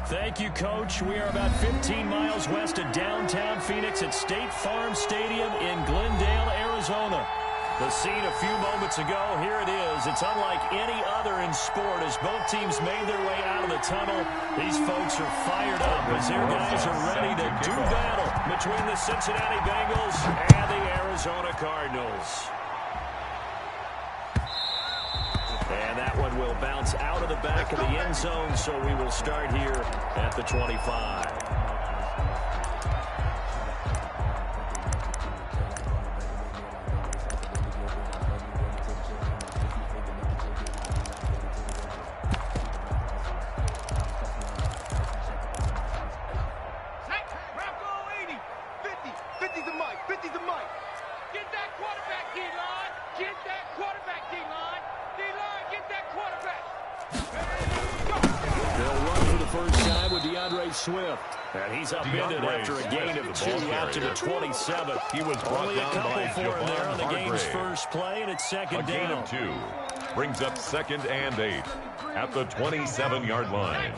Thank you, Coach. We are about 15 miles west of downtown Phoenix at State Farm Stadium in Glendale, Arizona. The scene a few moments ago, here it is. It's unlike any other in sport as both teams made their way out of the tunnel. These folks are fired up as their guys are ready to do battle between the Cincinnati Bengals and the Arizona Cardinals. And that one will bounce out of the back of the end zone, so we will start here at the 25. Swift, and he's upended after a gain of 2 out to the 27. He was only a couple for him there on the game's Hargrave. first play, and it's second down. A gain of 2 brings up 2nd and 8 at the 27-yard line.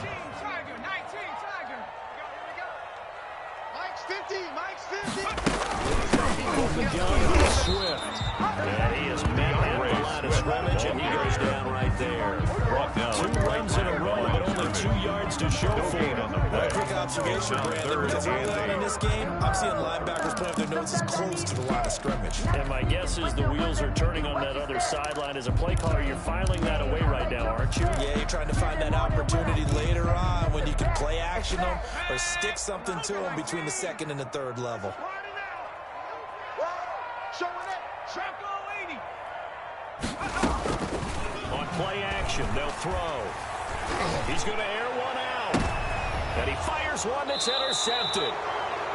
Mike's 50. Mike's 50. From the gun, Swift, and he is met at the line of scrimmage, and he goes down right there. Brought down 2 runs in a row, but only 2 yards to show for him. A quick observation, Brandon, because early on in this game, I'm seeing linebackers put up their noses close to the line of scrimmage. And my guess is the wheels are turning on that other sideline. As a play caller, you're filing that away right now, aren't you? Yeah, you're trying to find that opportunity later on when you can play action them or stick something to them between the 2nd and the 3rd level. On play action, they'll throw. He's going to air one out. And he fires one that's intercepted.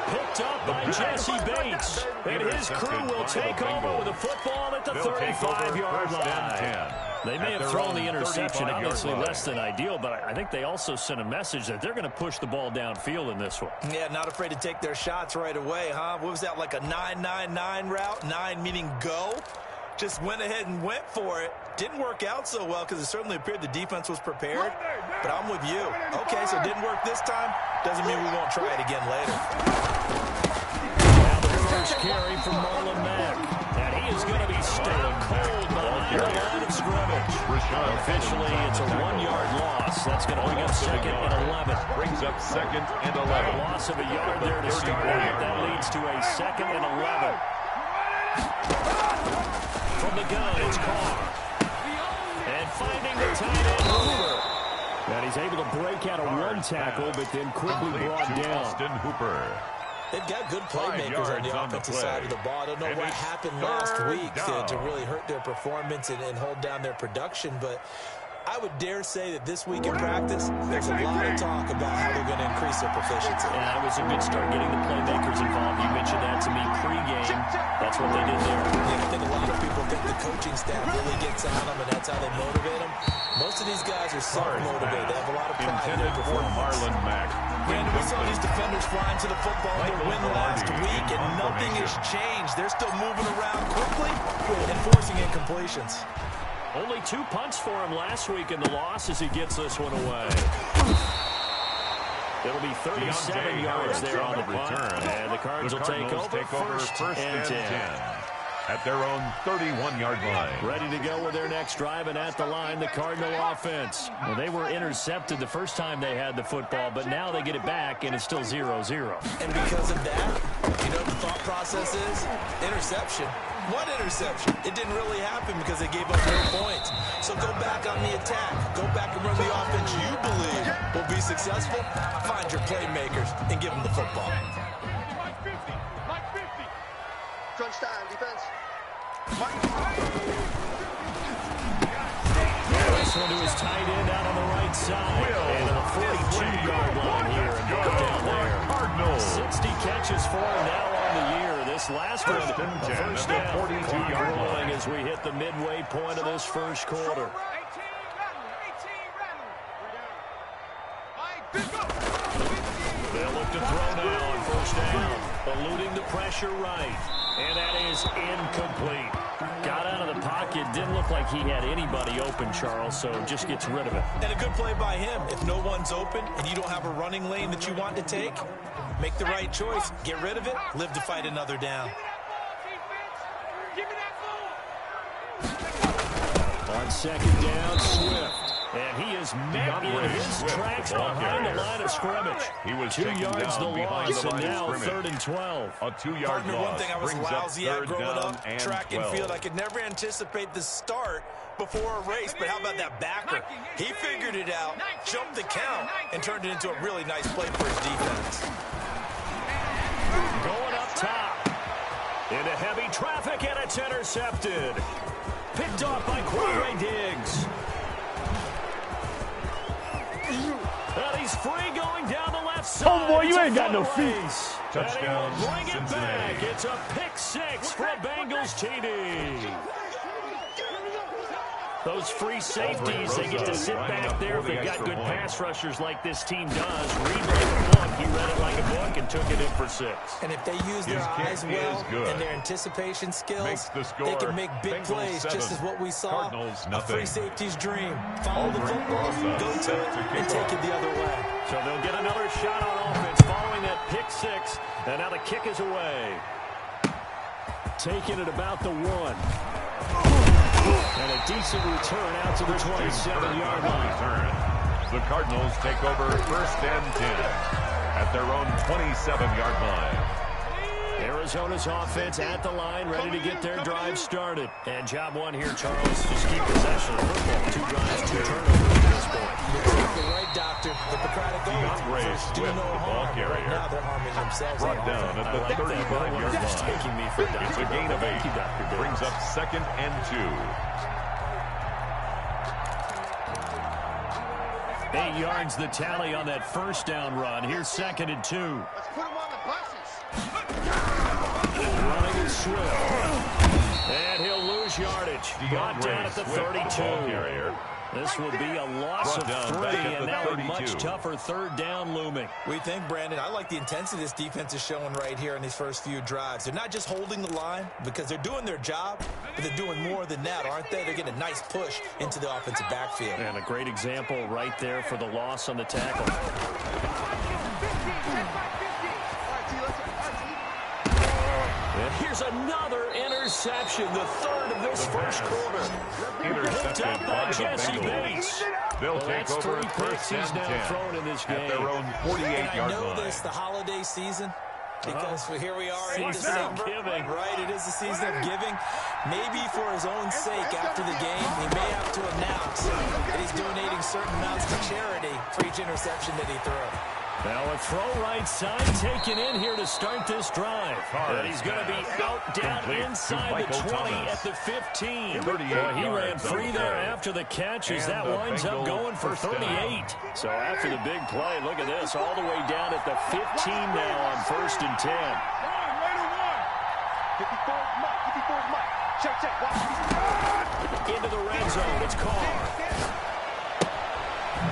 Picked up by Jesse Bates. And his crew will take over with the football at the 35-yard line. They may have thrown the interception, obviously less than ideal, but I think they also sent a message that they're going to push the ball downfield in this one. Yeah, not afraid to take their shots right away, huh? What was that, like a 9-9-9 route? 9 meaning go? Just went ahead and went for it. Didn't work out so well because it certainly appeared the defense was prepared. But I'm with you. Okay, so it didn't work this time. Doesn't mean we won't try it again later. Now the first carry from Marlon Mack. And he is going to be staying cold behind the line of scrimmage. Officially, it's a 1-yard loss. That's going to bring up 2nd and 11. Brings up 2nd and 11. A loss of a yard there to start out. That leads to a 2nd and 11. From the gun, it's Carr. And finding the tight end Hooper. And he's able to break out a 1 tackle, but then quickly brought down. Austin Hooper. They've got good playmakers on the offensive side of the ball. I don't know what happened last week to really hurt their performance and hold down their production, but I would dare say that this week in practice, there's a lot of talk about how they're going to increase their proficiency. Yeah, it was a good start getting the playmakers involved. You mentioned that to me pregame. That's what they did there. Yeah, I think a lot of people think the coaching staff really gets on them, and that's how they motivate them. Most of these guys are self-motivated. They have a lot of pride in their performance. Marlon Mack. Brandon, we saw these defenders flying to the football in their win last week, and nothing has changed. They're still moving around quickly and forcing incompletions. Only 2 punts for him last week in the loss as he gets this one away. It'll be 37 yards there on the punt. And the Cardinals will take over first and 10. At their own 31-yard line. Ready to go with their next drive, and at the line, the Cardinal offense. Well, they were intercepted the first time they had the football, but now they get it back, and it's still 0-0. And because of that, you know what the thought process is? Interception. What interception? It didn't really happen because they gave up no points. So go back on the attack. Go back and run the offense you believe will be successful. Find your playmakers and give them the football. Crunch time, defense. This one to his tight end out on the right side. And on the 42-yard line here and brought down there. 60 catches for him now on the year. This last one, the first down, 42-yard line as we hit the midway point of this first quarter. They'll look to throw now on first down. Eluding the pressure right. And that is incomplete. Got out of the pocket. Didn't look like he had anybody open, Charles, so just gets rid of it. And a good play by him. If no one's open and you don't have a running lane that you want to take, make the right choice. Get rid of it. Live to fight another down. On second down, Swift. And he is met in his tracks behind the line of scrimmage. He was 2 yards the loss, and now line of 3rd and 12. A 2-yard loss. One thing I was brings lousy up at 3rd growing down up, and track 12. and field. I could never anticipate the start before a race, but how about that backer? He figured it out, jumped the count, and turned it into a really nice play for his defense. Going up top. Into heavy traffic, and it's intercepted. Picked off by Quadre Diggs. And he's free going down the left side. Oh, boy, you ain't got no feet. Touchdown, And he will bring it Cincinnati. back. It's a pick 6 for a Bengals TD. Those free safeties, they get to sit back there if they've got good pass rushers like this team does. Read like a book. He read it like a book and took it in for 6. And if they use their eyes well and their anticipation skills, they can make big plays, just as what we saw. A free safety's dream. Follow the football, go to it, and take it the other way. So they'll get another shot on offense following that pick 6. And now the kick is away. Taking it about the 1. And a decent return out to the 27-yard line. The Cardinals take over 1st and 10 at their own 27-yard line. Arizona's offense at the line, ready to get their drive started. And job 1 here, Charles, just keep possession of the football. 2 drives, 2 turnovers at this point. You're exactly right, Doctor. Hippocratic oath. Do no harm. Right now they're harming themselves. Brought down at the 35-yard line. Taking me for It's a gain of 8. Thank you, Dr. Davis. Brings up 2nd and 2. 8 yards the tally on that 1st down run. Here's 2nd and 2. Let's put them on the buses. Running is Swift. And he'll lose yardage. Brought down at the 32. This will be a loss of 3, and now a much tougher 3rd down looming. We think, Brandon, I like the intensity this defense is showing right here in these first few drives. They're not just holding the line because they're doing their job, but they're doing more than that, aren't they? They're getting a nice push into the offensive backfield. And a great example right there for the loss on the tackle. And here's another interception, the 3rd of this first quarter. Picked up by Jesse Bates. They'll take over 3 picks 1st he's and now 10 thrown in this game. at their own 48-yard I know line. this, the holiday season, because here we are in Season of December. giving. Right, it is the season of giving. Maybe for his own sake after the game, he may have to announce that he's donating certain amounts to charity for each interception that he threw. Now a throw right side taken in here to start this drive. And he's going to be out down inside the 20 at the 15. Boy, he ran free there after the catch as that winds up going for 38. So after the big play, look at this, all the way down at the 15 now on 1st and 10. 54 Mike. Check. Into the red zone, it's Carr.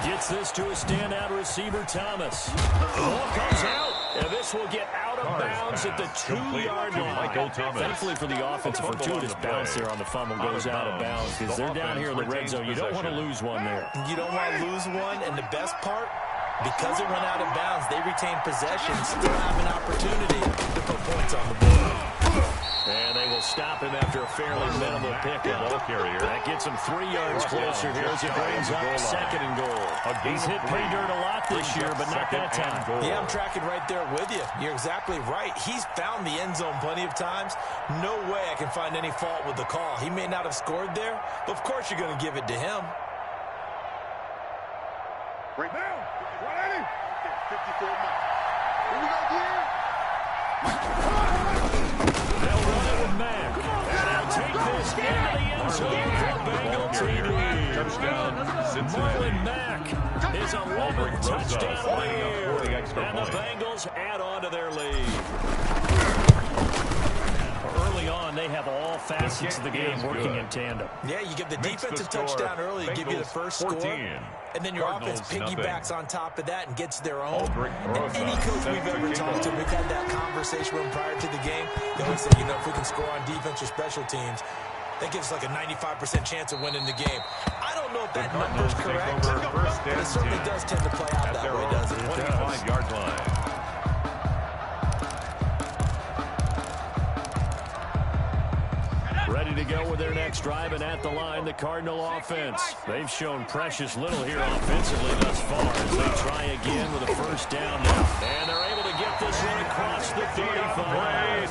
Gets this to a standout receiver, Thomas. Ball comes out, and this will get out of bounds at the 2-yard line. Thankfully for the offense, a fortuitous bounce there on the fumble goes out of bounds because they're down here in the red zone. You don't want to lose one there. You don't want to lose one, and the best part, because it went out of bounds, they retain possession, still have an opportunity to put points on the board. And they will stop him after a fairly minimal pickup. That gets him 3 yards closer here as it brings up 2nd and goal. He's hit pay dirt a lot this year, but not that time. Yeah, I'm tracking right there with you. You're exactly right. He's found the end zone plenty of times. No way I can find any fault with the call. He may not have scored there, but of course you're going to give it to him. Right now. Ready? 54 Mike. Here we go, dear. They'll run it with Mack. And they'll take this into the end zone for a Bengal TD. Touchdown, Cincinnati. Marlon Mack is 11th touchdown of the year. And the Bengals add on to their lead. Early on, they have all facets of the game working in tandem. Yeah, you give the defensive touchdown early, give you the first score, and then your offense piggybacks on top of that and gets their own. And any coach we've ever talked to, we've had that conversation with them prior to the game. They always say, if we can score on defense or special teams, that gives like a 95% chance of winning the game. I don't know if that number's correct, first but it certainly does tend to play out that way, doesn't it? 25-yard line. Ready to go with their next drive, and at the line, the Cardinal offense. They've shown precious little here offensively thus far as they try again with a first down now. And they're able to get this one across the 35.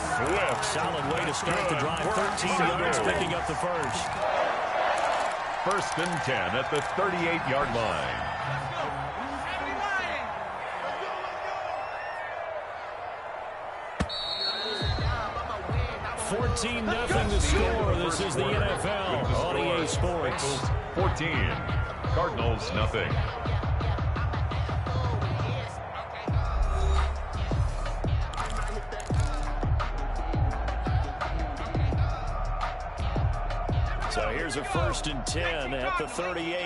Solid way to start the drive. 13 yards, picking up the first. First and 10 at the 38-yard line. 14-0 the score. This is the NFL on EA Sports. 14. Cardinals nothing. So here's a first and 10 at the 38.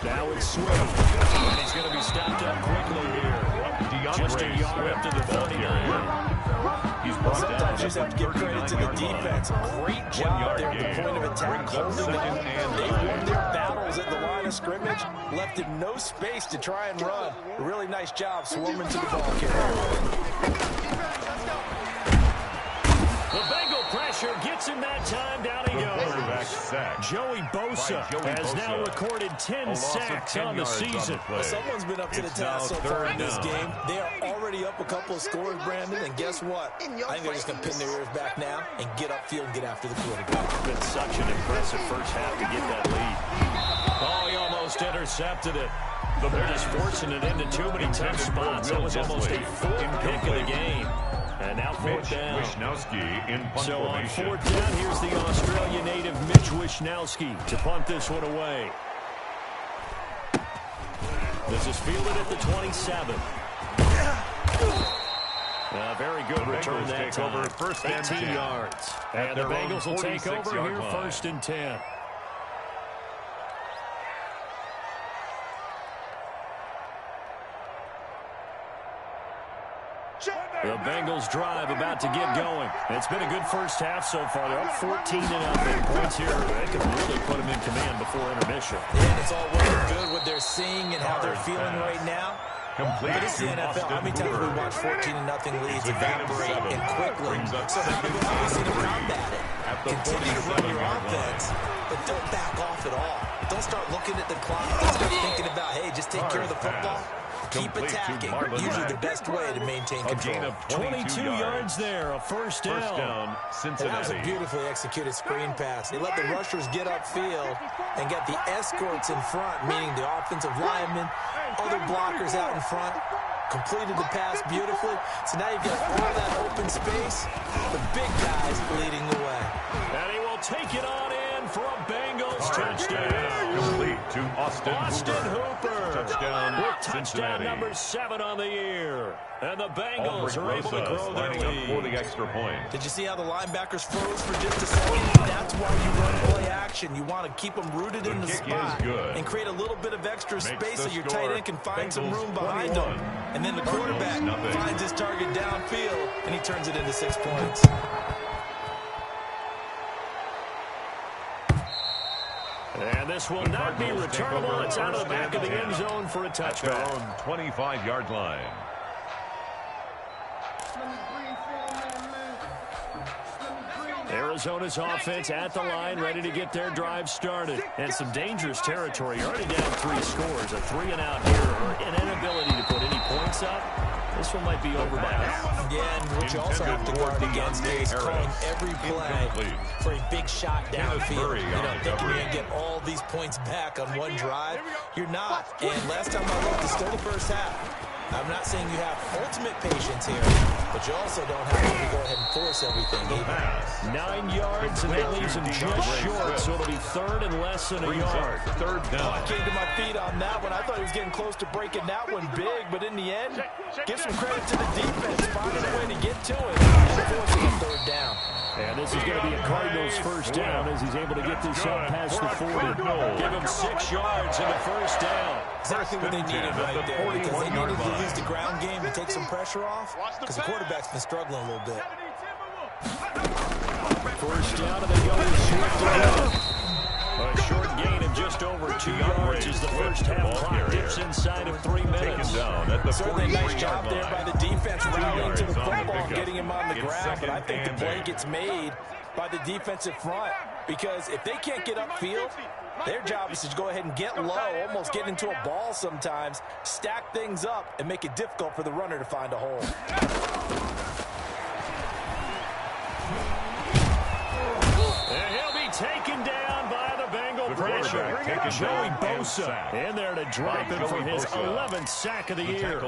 Now it's Swift. And he's going to be stopped up quickly here. Just a yard up to the 39. Sometimes you just have to give credit to the defense. Great job there at the point of attack. Holding them. They won their battles at the line of scrimmage. Left him no space to try and run. A really nice job swarming to the ball carrier. The Bengal pressure gets him that time. Down he goes. Joey Bosa has now recorded 10 sacks on the season. Well, someone's been up to the task so far in this game. They are already up a couple of scores, Brandon, and guess what? I think they're just going to pin their ears back now and get upfield and get after the quarterback. It's been such an impressive first half to get that lead. Oh, he almost intercepted it. They're just forcing it into too many tough spots. That was almost a full pick of the game. And now fourth down. So on fourth down, here's the Australia native Mitch Wishnowsky to punt this one away. This is fielded at the 27. Very good return that time. 18 yards. And the Bengals will take over here first and 10. The Bengals drive about to get going. It's been a good first half so far. They're up 14-0. Points here. They can really put them in command before intermission. Yeah, and it's all well and good what they're seeing and how they're feeling right now. But it's the NFL. How many times have we watched 14-0 leads evaporate and quickly? So they're obviously to combat it. Continue to run your offense, but don't back off at all. Don't start looking at the clock. Don't start thinking about, hey, just take care of the football. Keep attacking. Usually the best way to maintain control. 22 yards there, a first down. Cincinnati. That was a beautifully executed screen pass. They let the rushers get upfield and got the escorts in front, meaning the offensive linemen, other blockers out in front. Completed the pass beautifully. So now you've got all that open space. The big guys leading the way. And he will take it on in for a Bengals touchdown. Complete to Austin Hooper. Touchdown. With touchdown number 7 on the year. And the Bengals are able to grow their lead. For the extra point. Did you see how the linebackers froze for just a second? That's why you run play action. You want to keep them rooted in the spot and create a little bit of extra space so your tight end can find some room behind them. And then the quarterback finds his target downfield, and he turns it into 6 points. And this will not be returnable. It's out of the back of the end zone for a touchback. On 25-yard line. Arizona's offense at the line, ready to get their drive started. And some dangerous territory. You're already down 3 scores. A 3-and-out here. An inability to put any points up. This one might be over by half. Yeah, and what you also have to guard against is calling every play for a big shot downfield. You know, thinking you're going to get all these points back on one drive. You're not. And last time I looked, it's still the first half. I'm not saying you have ultimate patience here, but you also don't have to go ahead and force everything either. 9 yards, and that leaves him just short, so it'll be third and less than a yard. Third down. I came to my feet on that one. I thought he was getting close to breaking that one big, but in the end, give some credit to the defense, finding a way to get to it, and forcing a third down. And this is going to be a Cardinals first down as he's able to get this up past the 40. Give him 6 yards in the first down. Exactly what they needed right there, because they needed to use the ground game to take some pressure off, because the quarterback's been struggling a little bit. first down, and they go with Swift again. A short gain of just over 2 yards as the first half clock dips inside of 3 minutes. Certainly a nice job there by the defense rallying to the football, getting him on the ground. But I think the play gets made by the defensive front, because if they can't get upfield, their job is to go ahead and get low, almost get into a ball sometimes, stack things up, and make it difficult for the runner to find a hole. And he'll be taken down by the Bengal pressure. Joey Bosa in there to drop him for his 11th sack of the year.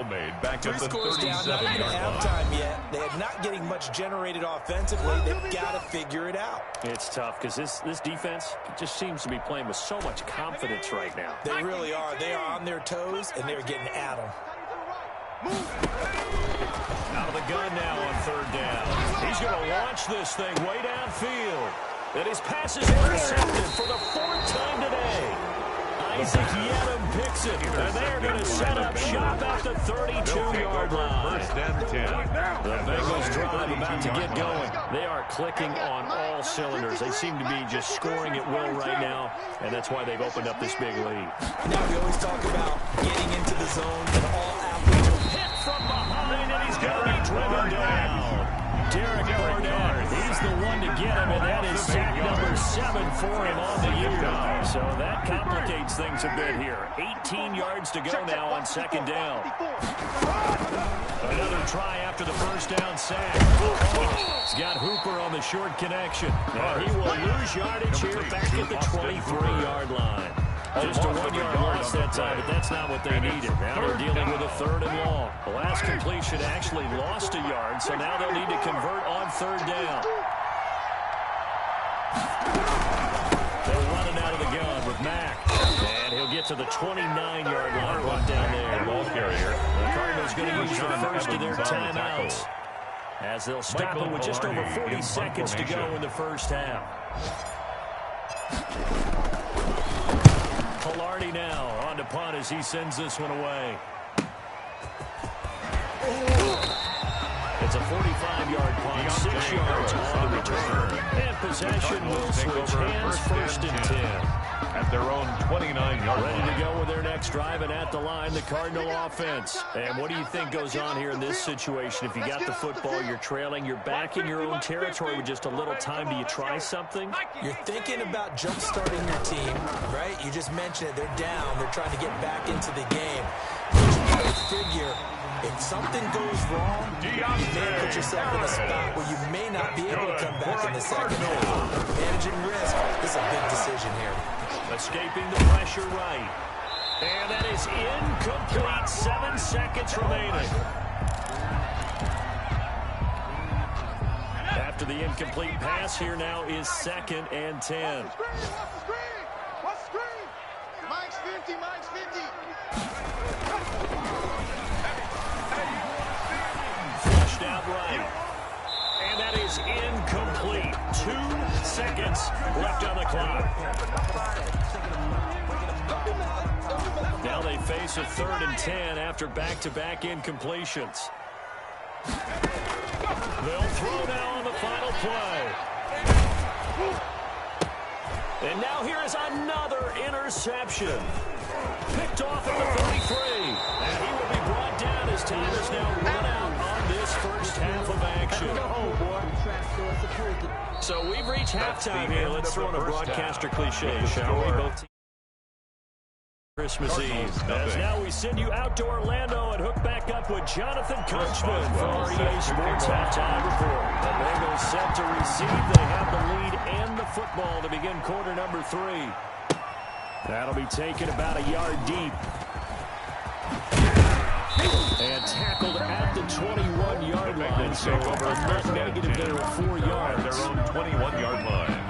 Two scores down, not even halftime yet. They are not getting much generated offensively. They've got to figure it out. It's tough because this defense just seems to be playing with so much confidence right now. They really are. They are on their toes, and they're getting at them. Out of the gun now on third down. He's going to launch this thing way downfield. And his pass is intercepted for the 4th time today. Isaac Yedem picks it, and they're going to set up shop at the 32-yard line. The Bengals drive about to get going. They are clicking on all cylinders. They seem to be just scoring at will right now, and that's why they've opened up this big lead. Now we always talk about getting into the zone, and all athletes are hit from behind, and he's going to be driven down. Derek Barnett, he's the one to get him, and that is sack number 7 for him on the year. So that complicates things a bit here. 18 yards to go now on second down. Another try after the first down sack. He's got Hooper on the short connection. And he will lose yardage here back at the 23-yard line. Just a 1-yard loss that time, but that's not what they needed. Now they're dealing with a 3rd and long. The last completion actually lost a yard, so now they'll need to convert on 3rd down. They're running out of the gun with Mack. And he'll get to the 29-yard line right down there. Ball carrier. The Cardinals going to use the first of their timeouts, as they'll stop him with just over 40 seconds to go in the first half. Pilardi now on to punt as he sends this one away. It's a 45-yard punt, 6 yards on the return. And possession will switch hands, 1st and 10. At their own 29-yard line. Ready to go with their next drive, and at the line, the Cardinal offense. And what do you think goes on here in this situation? If you got the football, you're trailing, you're back in your own territory with just a little time. Do you try something? You're thinking about jump-starting your team, right? You just mentioned it. They're down. They're trying to get back into the game. But you figure if something goes wrong, you may put yourself in a spot where you may not be able to come back in the second half. Managing risk is a big decision here. Escaping the pressure right. And that is incomplete. 7 seconds remaining. After the incomplete pass, here now is 2nd and 10. What's the screen? Mike's 50, Mike's 50. Flushed out right. And that is incomplete. 2 seconds left on the clock. Now they face a 3rd and 10 after back-to-back incompletions. They'll throw now on the final play. And now here is another interception. Picked off at the 33. And he will be brought down as time is now run out on this first half of action. So we've reached halftime here. Let's throw in a broadcaster cliche, shall we? Both Christmas Eve. As now we send you out to Orlando and hook back up with Jonathan Coachman for our EA Sports Halftime Report. The Bengals set to receive. They have the lead and the football to begin quarter number 3. That'll be taken about a yard deep. And tackled at the 21-yard line. So a net negative there of 4 yards. Their own 21-yard line.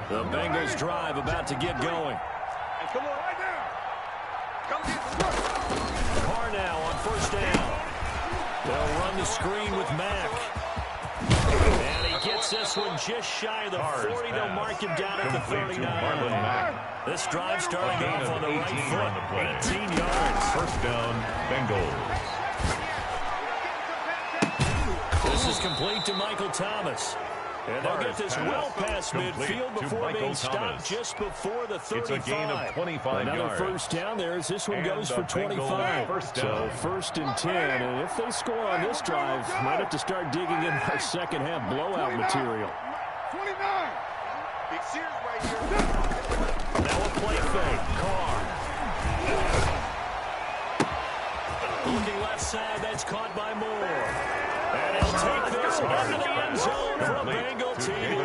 The Bengals drive about to get going. Hey, come on, right now. Come get the work. Carr now on first down. They'll run the screen with Mack. And he gets this one just shy of the 40. They'll mark him down at the 39. This drive starting off on the right foot. 18 yards. First down, Bengals. This is complete to Michael Thomas. And they'll get this well past midfield before being stopped just before the 35. It's a gain of 25 Another yards. first down there as this one goes for 25. So first and 10. And if they score on this drive, might have to start digging in our second half blowout material. 29. Big Sears right here. Now a play fake. Carr. Looking left side. That's caught by Moore. And he'll take this into the end zone for a Bengal TD.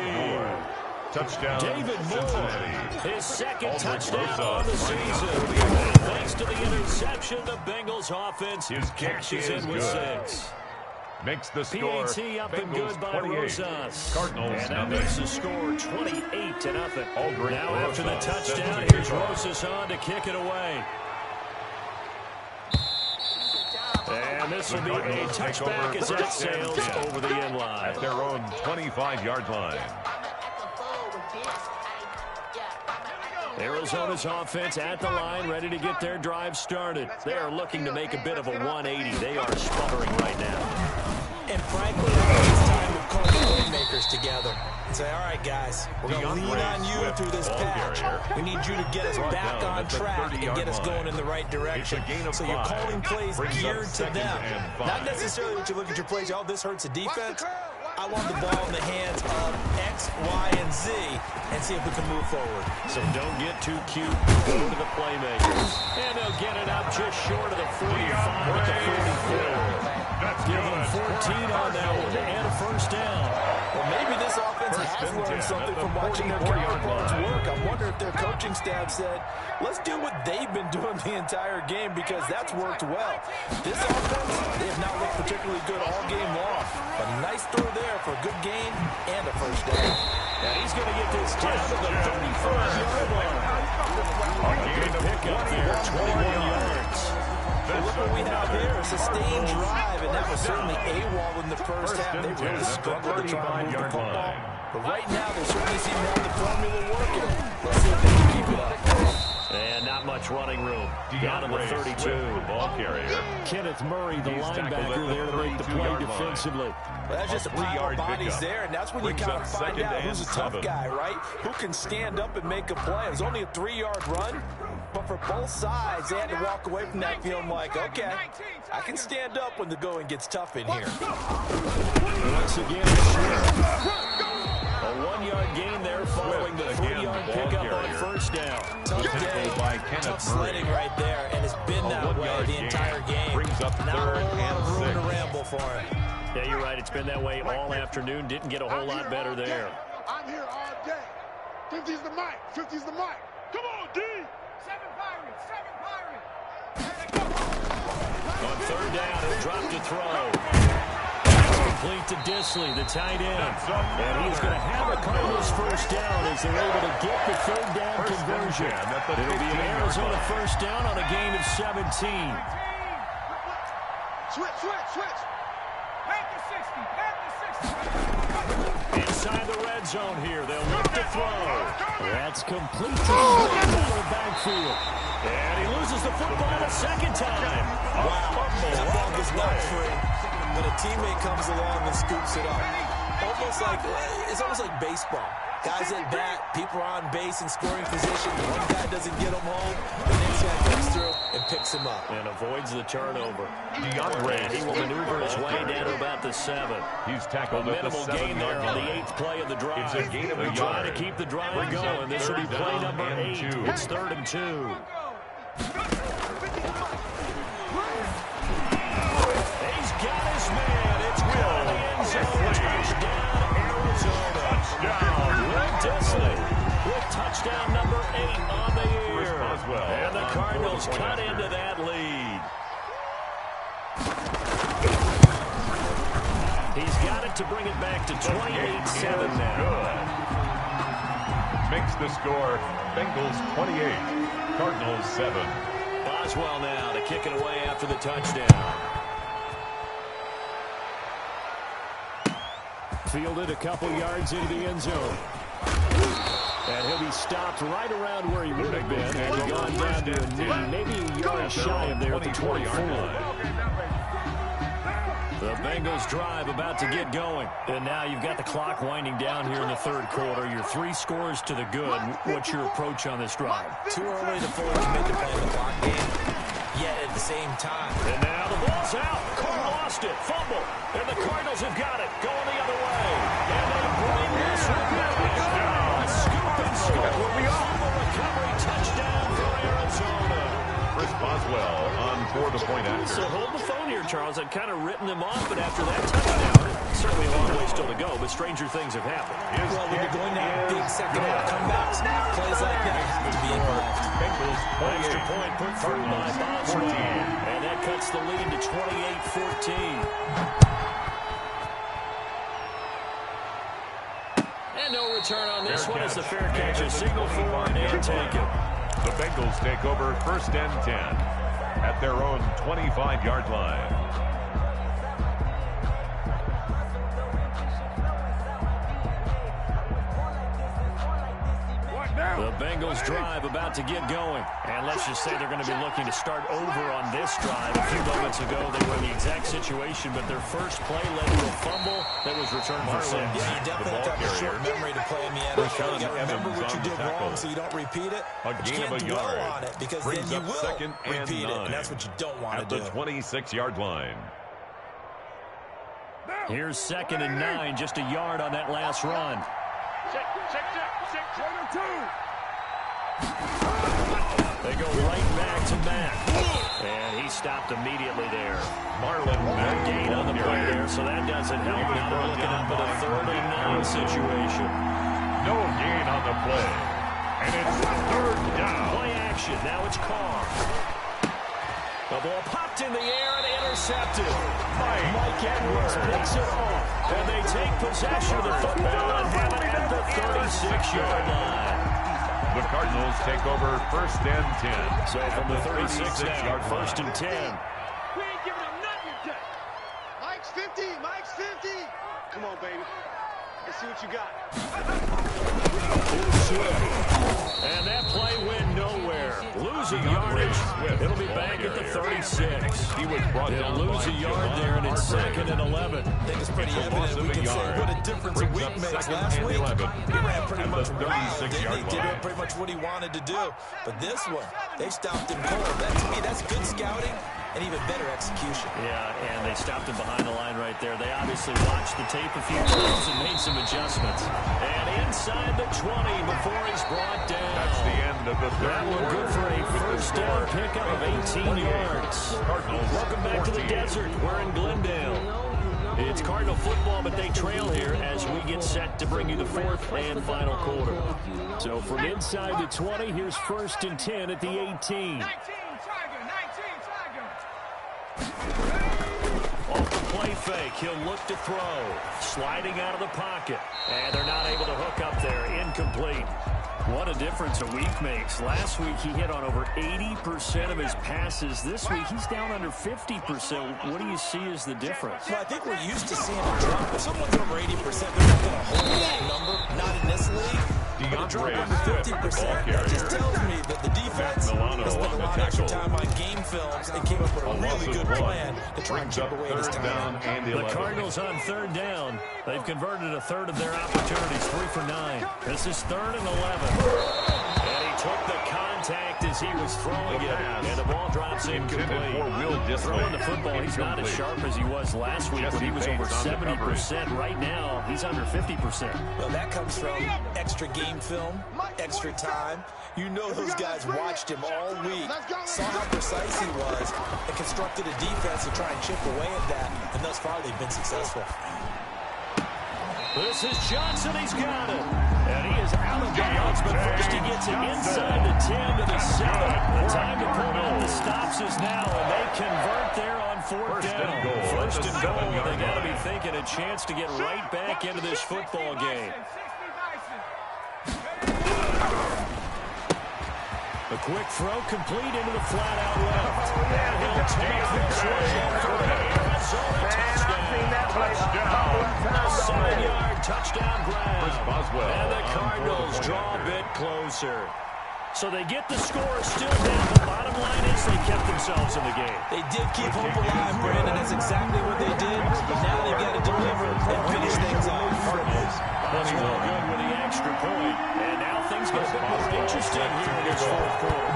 Touchdown, David Moore, Cincinnati. his second touchdown on the season. Thanks to the interception, the Bengals offense cashes in with 6. Makes the score PAT up and good by 28. Rosas. Cardinals And that nothing. makes the score 28-0. Aldrich Now after the Rosas, touchdown, 78 here's yards. Rosas on to kick it away. And this will be a Cardinals take touchback over as that first and sails 10 over the end line. At their own 25-yard line. Arizona's offense at the line, ready to get their drive started. They are looking to make a bit of a 180. They are sputtering right now. And frankly, it's time to call the playmakers together and say, all right, guys, we're going to lean on you through this patch. We need you to get us back on track and get us going in the right direction. So you're calling plays geared to them. Not necessarily what you look at your plays, oh, this hurts the defense. I want the ball in the hands of X, Y, and Z and see if we can move forward. So don't get too cute. Go to the playmakers. And they'll get it up just short of the 45 at the 44. Give them 14 on that one and a first down. Well, maybe this offense has learned something from watching their counterparts work. I wonder if their coaching staff said, let's do what they've been doing the entire game because that's worked well. This offense, they have not looked particularly good all game long. But a nice throw there for a good gain and a first down. And he's going to get this down to the 35-yard line. A good pickup there, 21 yards. But look what we have here, a sustained drive, and that was certainly AWOL in the first half. They really struggled to try and move the football. But right now, they certainly seem to have the formula working. Let's see if they can keep it up. And not much running room. Down to the 32. Ball carrier. Kenneth Murray, the linebacker, there to make the play defensively. Well, that's just a pile of bodies there, and that's when you kind of find out who's a tough guy, right? Who can stand up and make a play. It was only a 3-yard run, but for both sides, they had to walk away from that feeling like, okay, I can stand up when the going gets tough in here. Once again, a 1-yard gain there following the 3-yard pickup on first down. Tough day, by Kenneth tough sledding right there, and it's been that way the entire game. Brings up Not third a lot of room and to 6. ramble for him. Yeah, you're right. It's been that way all afternoon. Didn't get a whole lot better there. I'm here all day. 50's the mic. 50's the mic. Come on, D. 7 Pirates, 7 Pirates. On third down, he'll drop to throw. That's complete to Disley, the tight end. And he's going to have a Cardinals first down as they're able to get the third down conversion. It'll be an Arizona first down on a gain of 17. Switch. Back to 60, back to 60. Inside the red zone here. They'll look to throw. That's complete to Smith out of the backfield. And he loses the football a second time. Wow, that ball gets knocked free, but a teammate comes along and scoops it up. It's almost like baseball. Guys at bat, people are on base in scoring position. One guy doesn't get him home, the next guy comes through and picks him up. And avoids the turnover. DeAndre, He will maneuver his way down to about the 7. He's tackled at the Minimal gain there 7-yard on the line. 8th play of the drive. It's a gain of a They're trying yard. to keep the drive Brings up going. This will be third play down number and 8. 2. It's 3rd and 2. He's got his man. It's Will. The end zone. Touchdown, Arizona. Will Disley with touchdown number 8 on the year. And the Cardinals cut into that lead. He's got it to bring it back to 28-7 now. Makes the score Bengals 28, Cardinals 7. Boswell now to kick it away after the touchdown. Fielded a couple yards into the end zone. And he'll be stopped right around where he would have been had he gone down to a knee, maybe a yard shy of there at the 24. The Bengals drive about to get going. And now you've got the clock winding down here in the third quarter. Your 3 scores to the good. What's your approach on this drive? Too early to fully commit to playing the clock game, yet at the same time. And now the ball's out. Carr lost it. Fumble. And the Cardinals have got it. Going the other way. And they bring this one back. A scoop and score. Fumble recovery. Touchdown for Arizona. Chris Boswell on for the point after. So hold the phone here, Charles. I'd kind of written them off, but after that touchdown, certainly a long way still to go, but stranger things have happened. Well, when you're going down big second-half comebacks, plays like that have to be involved. Bengals Extra point put through by Boswell. And that cuts the lead to 28-14. And no return on this one as the fair catch is signaled for and taken. The Bengals take over 1st and 10 at their own 25-yard line. The Bengals drive about to get going. And let's just say they're going to be looking to start over on this drive. A few moments ago, they were in the exact situation, but their first play led to a fumble that was returned for 6. Yeah, you definitely have to have a short memory to play in the NFL. You got to remember what you did wrong so you don't repeat it. But you can't dwell on it because then you will repeat it, and that's what you don't want to do. At the 26-yard line. Here's 2nd and 9, just a yard on that last run. They go right back to Matt. And he stopped immediately there. Marlon Mack gain on the play there, so that doesn't help. Now they're looking up at a 3rd and 9 situation. No gain on the play. And it's 3rd down. Play action. Now it's Carr. The ball popped in the air and intercepted. Mike Edwards picks it off. And they take possession of the football and have it at the 36-yard line. The Cardinals take over 1st and 10. So from the 36 now, 1st and 10. We ain't giving them nothing yet. Mike's 50. Mike's 50. Come on, baby. Let's see what you got. And that play went nowhere. Losing yardage. It'll be back at the 36. He was brought down. They'll lose a yard there, and it's 2nd and 11. I think it's pretty evident. We can say what a difference a week makes. Last week, he ran pretty much wild, didn't he? Did pretty much what he wanted to do. But this one, they stopped him cold. That, to me, that's good scouting and even better execution. Yeah, and they stopped him behind the line right there. They obviously watched the tape a few times and made some adjustments. And inside the 20 before he's brought down. That's the end of the third That one good for a first down pickup of 18 yards. Welcome back to the desert. We're in Glendale. It's Cardinal football, but they trail here as we get set to bring you the 4th and final quarter. So from inside the 20, here's 1st and 10 at the 18. 19 Tiger, 19 Tiger. Off the play fake, he'll look to throw. Sliding out of the pocket. And they're not able to hook up there. Incomplete. What a difference a week makes. Last week, he hit on over 80% of his passes. This week, he's down under 50%. What do you see as the difference? Well, I think we're used to seeing a drop. If someone's over 80%, they're not going to hold that number. Not in this league. A drop under 50%. That just tells me that the defense has spent a lot of extra time on game films and came up with a really good plan to try and chip away this time. The Cardinals on 3rd down. They've converted a 1/3 of their opportunities, 3 for 9. This is 3rd and 11. And he took the contact as he was throwing it. And the ball drops incomplete. Throwing the football, he's not as sharp as he was last week when he was over 70%. Right now, he's under 50%. Well, that comes from extra game film, extra time. You know those guys watched him all week, saw how precise he was, and constructed a defense to try and chip away at that. And thus far, they've been successful. This is Johnson. He's got it. And he is out of bounds, but first he gets it inside the 10 to the 7. The time to pull out the stops is now, and they convert there on 4th down. First and goal. They got to be thinking a chance to get right back into this football game. A quick throw complete into the flat out left. And he'll take control for the Arizona touchdown. A 7-yard touchdown grab. And the Cardinals draw a bit closer. So they get the score still down. The bottom line is they kept themselves in the game. They did keep hope alive, Brandon. That's exactly what they did. But now they've got to deliver and finish things off. That's well good with the extra point. And now things get a bit more interesting here in this fourth quarter.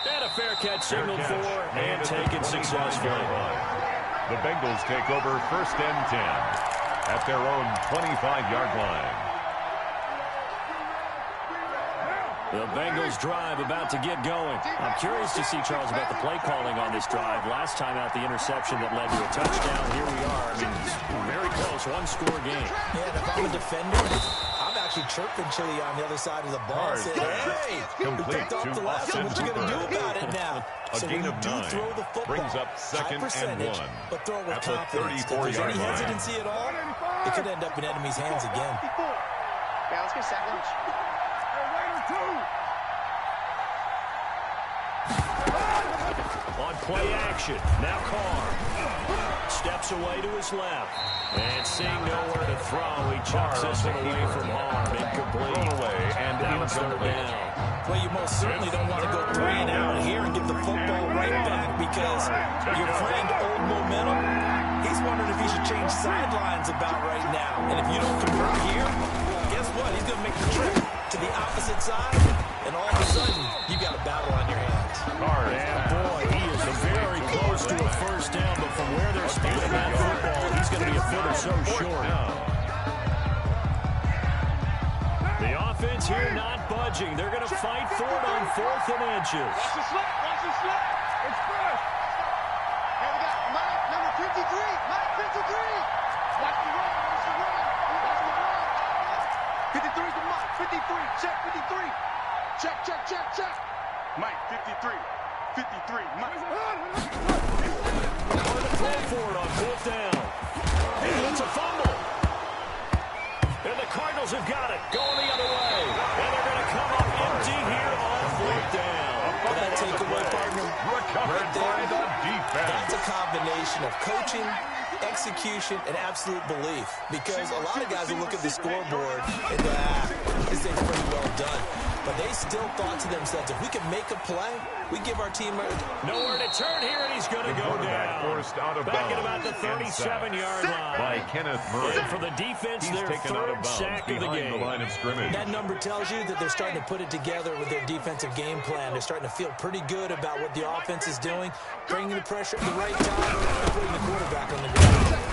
And a fair catch signaled for and taken successfully. The Bengals take over 1st and 10 at their own 25-yard line. The Bengals drive about to get going. I'm curious to see, Charles, about the play calling on this drive. Last time out, the interception that led to a touchdown. Here we are. I mean, it's very close, one-score game. Yeah, and if I'm a defender, I'm actually chirping Chili on the other side of the ball. Saying, hey, we picked off the last one. What you going to do about it now? So when you do throw the football, brings up 2nd and 1. But throw it with at the confidence. If there's any hesitancy at all, it could end up in enemy's hands again. Yeah, let's get second. On play action, now Carr steps away to his left. And seeing nowhere to throw, he chucks this one away from harm. Incomplete. And now it's 3rd down. Well, you most certainly don't want to go 3 and out here and get the football right back because your friend, Old Momentum, he's wondering if he should change sidelines about right now. And if you don't convert here, guess what? He's going to make the trip to the opposite side, and all of a sudden, you've got a battle on your hands. And boy, he is very close to a 1st down, but from where they're spinning that football, he's going to be a foot or so short. The offense here not budging. They're going to fight for it on 4th and inches. Watch the slip. Watch the slip. It's fresh. Here we got Mike, number 53. Mike, 53. Watch the run. Watch the run. Watch the run. 53 to Mike. 53. Check 53. Check, check, check, check. Mike, 53. 53. Mike. On the throw for it on 4th down. And it's a fumble. And the Cardinals have got it. Going the other way. And they're going to come up empty here on 4th down. Well, that takeaway, partner, Recovered by the defense. that's a combination of coaching, execution, and absolute belief. Because a lot of guys will look at the scoreboard and go, this thing's pretty well done. But they still thought to themselves, if we can make a play, we give our team nowhere to turn here, and he's going to go down. Forced out of Back at bounds about the 37-yard line. by Kenneth Murray. And for the defense, He's their taken out of 3rd bounds sack of the behind game. the line of scrimmage. That number tells you that they're starting to put it together with their defensive game plan. They're starting to feel pretty good about what the offense is doing, bringing the pressure at the right time, and putting the quarterback on the ground.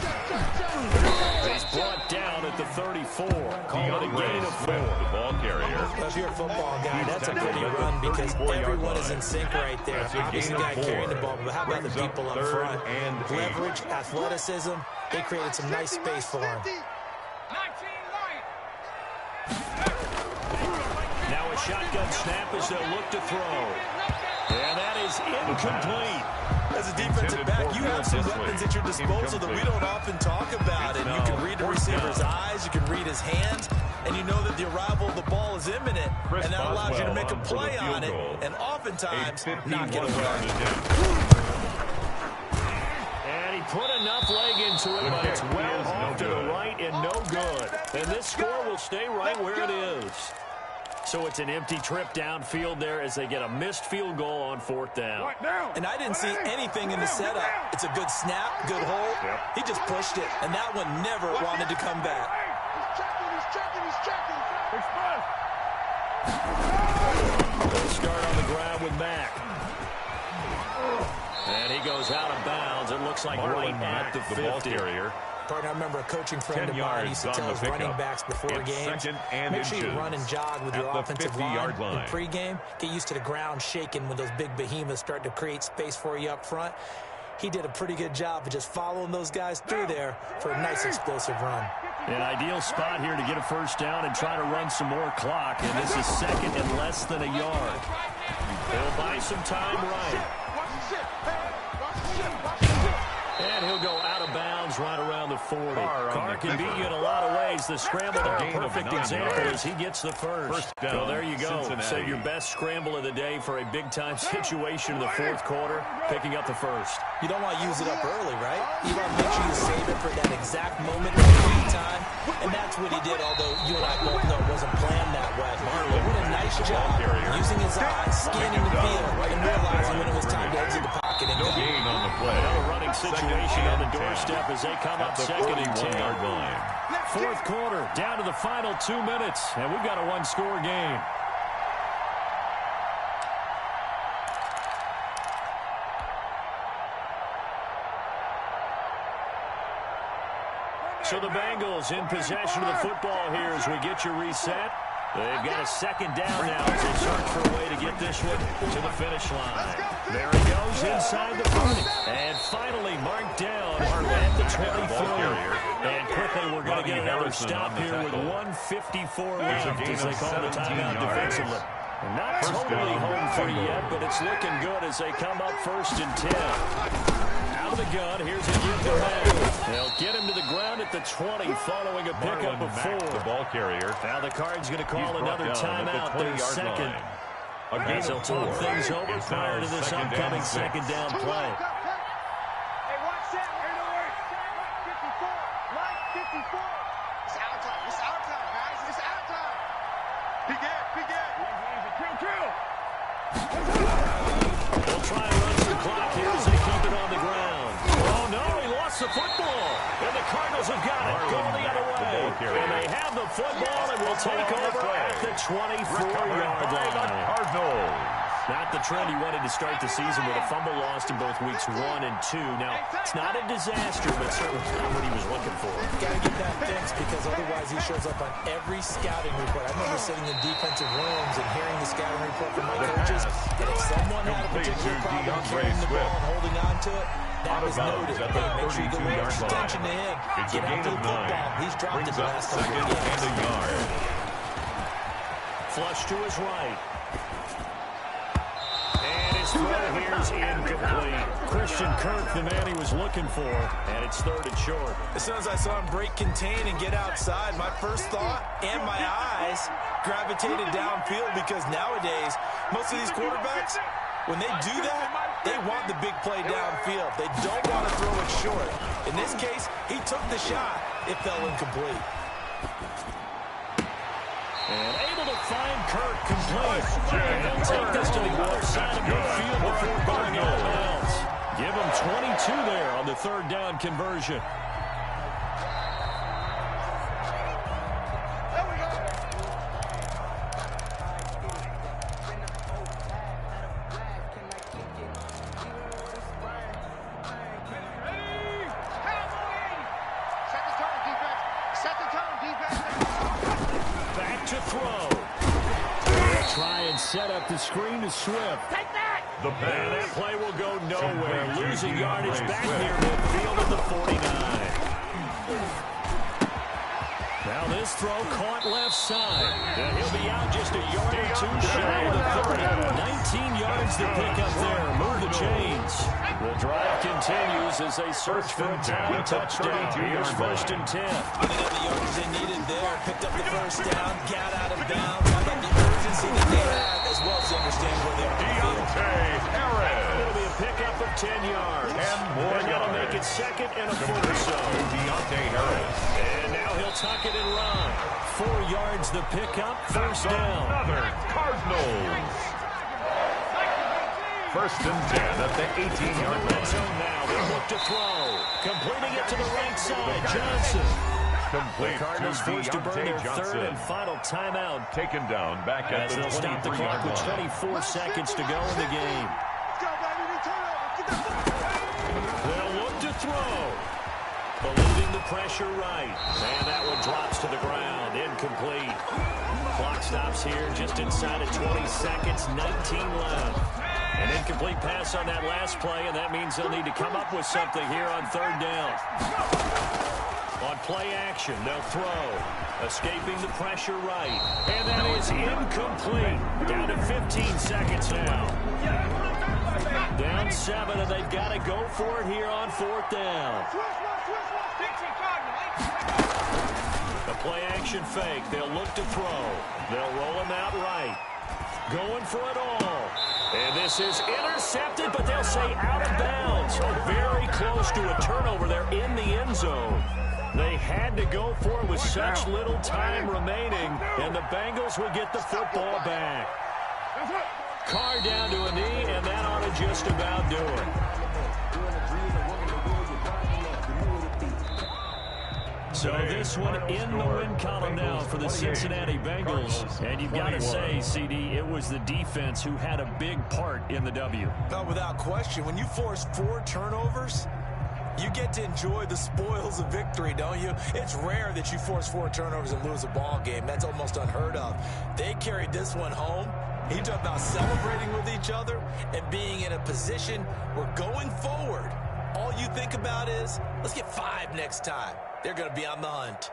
He's brought down at the 34. Call it a gain of 4. The ball carrier. Well, if you're a football guy, that's a pretty run because everyone is in sync right there. Obviously, the guy carrying the ball, but how about the people up front? Leverage, athleticism, they created some nice space for him. 19 Lions. Now a shotgun snap as they'll look to throw. And that is incomplete. As a defensive back, you have some weapons at your disposal that we don't often talk about. And you can read a receiver's eyes, you can read his hands, and you know that the arrival of the ball is imminent. And that allows you to make a play on it, and oftentimes not get away. And he put enough leg into it, but it's well off to the right and no good. And this score will stay right where it is. So it's an empty trip downfield there as they get a missed field goal on 4th down. And I didn't see anything in the setup. It's a good snap, good hold. He just pushed it, and that one never wanted to come back. He's checking. They'll start on the ground with Mack. And he goes out of bounds. It looks like right at the 50. ball carrier. Partner, I remember a coaching friend of mine used to tell his running backs before games, make sure you run and jog with your offensive line in pregame. Get used to the ground shaking when those big behemoths start to create space for you up front. He did a pretty good job of just following those guys through there for a nice explosive run. An ideal spot here to get a 1st down and try to run some more clock. And this is 2nd and less than a yard. They'll buy some time right. And he'll go out of bounds is right around the 40. Carr can beat you in a lot of ways. The scramble there, a perfect example as he gets the first. So there you go. Save your best scramble of the day for a big-time situation in the fourth quarter, picking up the first. You don't want to use it up early, right? You want to make sure you save it for that exact moment in the time. And that's what he did, although you and I both know it wasn't planned that way. But what a nice job using his eyes, scanning the field, and realizing when it was time to exit the pocket and go. Gain on the play. Another running situation on the doorstep as they come up second and 10. line. Fourth quarter, down to the final 2 minutes, and we've got a one-score game. So the Bengals in possession of the football here as we get you reset. They've got a second down now as they search for a way to get this one to the finish line. There he goes inside the 40. And finally marked down at the 23. And quickly we're going to get another stop here with 1:54 left as they call the timeout defensively. Not totally home free yet, but it's looking good as they come up first and 10. Out of the gun, here's a give to Madden. They'll get him to the ground at the 20 following a pickup of 4. The ball carrier. Now the Card's going to call another timeout, their second. As they'll talk things over prior to this upcoming second down play. Hey, watch that. Here to work. Line 54. It's our time. It's our time, guys. It's our time. Big Ed. Big Ed. Drill. They'll try and run some clock here as they keep it on the ground. Oh, no, he lost the football. And the Cardinals have got it. Going the other way. And they have the football and will take over at the 24-yard line. Cardinals. Not the trend he wanted to start the season with a fumble lost in both weeks 1 and 2. Now, it's not a disaster, but certainly not what he was looking for. Got to get that fixed because otherwise he shows up on every scouting report. I remember sitting in defensive rooms and hearing the scouting report from my coaches. And if someone had a particular problem carrying the ball and holding on to it, that was noted. Hey, make sure you go pay attention to him. Get after the football. He's dropped it the last couple of games. Flush to his right. Throw here's incomplete. Christian Kirk, the man he was looking for, and it's third and short. As soon as I saw him break contain and get outside, my first thought and my eyes gravitated downfield because nowadays, most of these quarterbacks, when they do that, they want the big play downfield. They don't want to throw it short. In this case, he took the shot. It fell incomplete. And able to find Kirk complete. And he'll take this to the other side of midfield before going out of bounds. Give him 22 there on the third down conversion. Set up the screen to Swift. Take that! The pass. And that play will go nowhere. Losing yardage back near midfield at the 49. Now this throw caught left side. And he'll be out just a yard or two shy of the 30. 19 yards to pick up there. Move the chains. The drive continues as they search for a time touchdown. Here's first and 10. They got the yardage they needed there. Picked up the first down. Got out of bounds. How about the urgency that they have as well as understand where they are. It'll be a pickup of 10 yards. And more They're going to make it second and a foot or so. And now he'll tuck it and run. 4 yards the pickup. First down. Another Cardinals. First and 10 at the 18-yard line. Zone now. They look to throw. Completing it to the right side. Johnson. Complete. The Cardinals forced to burn their third and final timeout. Taken down back at the 23-yard line. Stop the clock with 24 seconds to go in the game. They'll look to throw. Believing the pressure right. And that one drops to the ground. Incomplete. Clock stops here just inside of 20 seconds. 19 left. An incomplete pass on that last play, and that means they'll need to come up with something here on third down. On play action, they'll throw. Escaping the pressure right. And that is incomplete. Down to 15 seconds now. Down 7, and they've got to go for it here on 4th down. The play action fake. They'll look to throw. They'll roll him out right. Going for it all. And this is intercepted, but they'll say out of bounds. Very close to a turnover there in the end zone. They had to go for it with such little time remaining, and the Bengals will get the football back. Carr down to a knee, and that ought to just about do it. So this one in the win column now for the Cincinnati Bengals. And you've got to say, CD, it was the defense who had a big part in the W. No, without question. When you force 4 turnovers, you get to enjoy the spoils of victory, don't you? It's rare that you force 4 turnovers and lose a ball game. That's almost unheard of. They carried this one home. He talked about celebrating with each other and being in a position where going forward, all you think about is, let's get 5 next time. They're going to be on the hunt.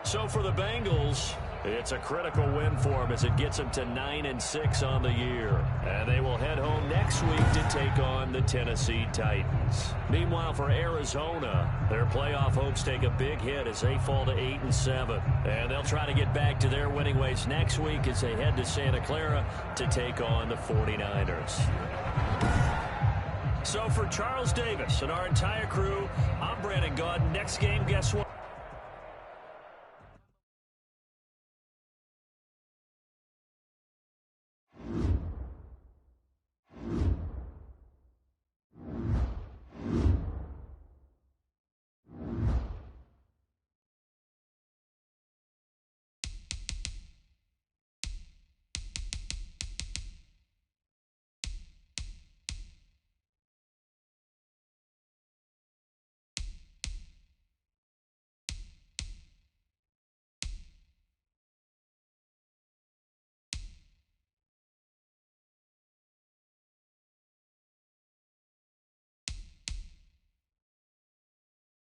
So for the Bengals, it's a critical win for them as it gets them to 9-6 on the year. And they will head home next week to take on the Tennessee Titans. Meanwhile, for Arizona, their playoff hopes take a big hit as they fall to 8-7. And they'll try to get back to their winning ways next week as they head to Santa Clara to take on the 49ers. So for Charles Davis and our entire crew, I'm Brandon Gaudin. Next game, guess what?